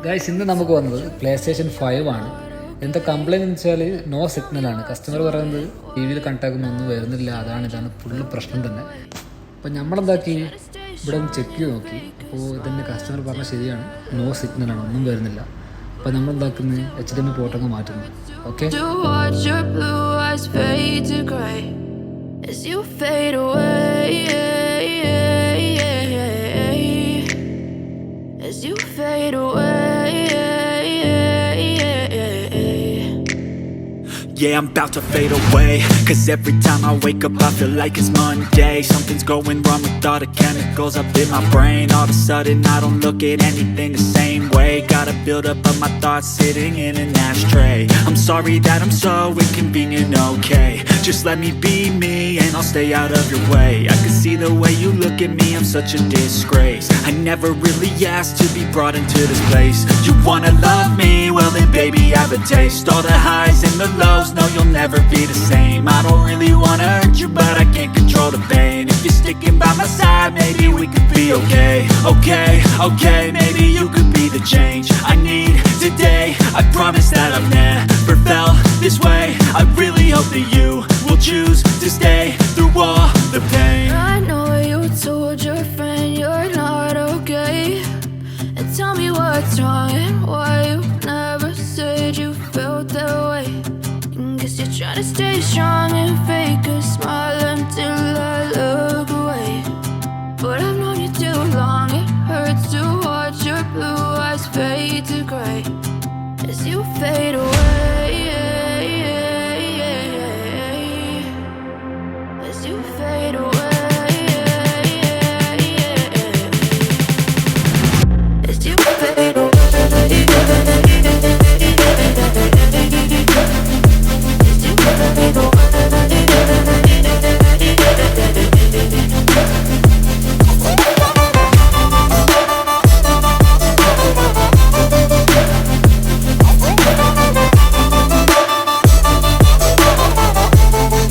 Guys, ഇന്ന് നമുക്ക് വന്നത് PlayStation 5 ആണ്. എന്താ കംപ്ലൈൻറ്റ് എന്ന് വെച്ചാൽ നോ സിഗ്നലാണ്. കസ്റ്റമർ പറയുന്നത് ടി വിയിൽ കണക്റ്റാക്കുന്ന ഒന്നും വരുന്നില്ല, ഇതാണ് ഫുള്ള് പ്രശ്നം തന്നെ. അപ്പോൾ നമ്മളെന്താക്കി, ഇവിടെ ഒന്ന് ചെക്ക് ചെയ്ത് നോക്കി. അപ്പോൾ ഇതന്നെ കസ്റ്റമർ പറഞ്ഞാൽ ശരിയാണ്, നോ സിഗ്നലാണ്, ഒന്നും വരുന്നില്ല. അപ്പോൾ നമ്മളെന്താക്കുന്നത്, HDMI പോർട്ടങ്ങ് മാറ്റുന്നു. Okay, Yeah, I'm about to fade away. Cause every time I wake up I feel like it's Monday. Something's going wrong with all the chemicals up in my brain. All of a sudden I don't look at anything the same way. Gotta build up of my thoughts sitting in an ashtray. I'm sorry that I'm so inconvenient, okay. Just let me be me and I'll stay out of your way. I can see the way you look at me, I'm such a disgrace. I never really asked to be brought into this place. You wanna love me? Well then baby have a taste. All the highs and the lows, no you'll never be the same. I don't really wanna hurt you but I can't control the pain. If you're sticking by my side maybe we could be okay. Okay, maybe you could be the change I need today. I promise that I've never felt this way. I really hope that you will choose to stay through all the pain. I know you told your friend you're not okay, and tell me what's wrong and why you never said you felt that way. Guess you're trying to stay strong and fake a smile until I look away. But I've known you too long, it hurts to watch your blue eyes fade to gray as you fade away.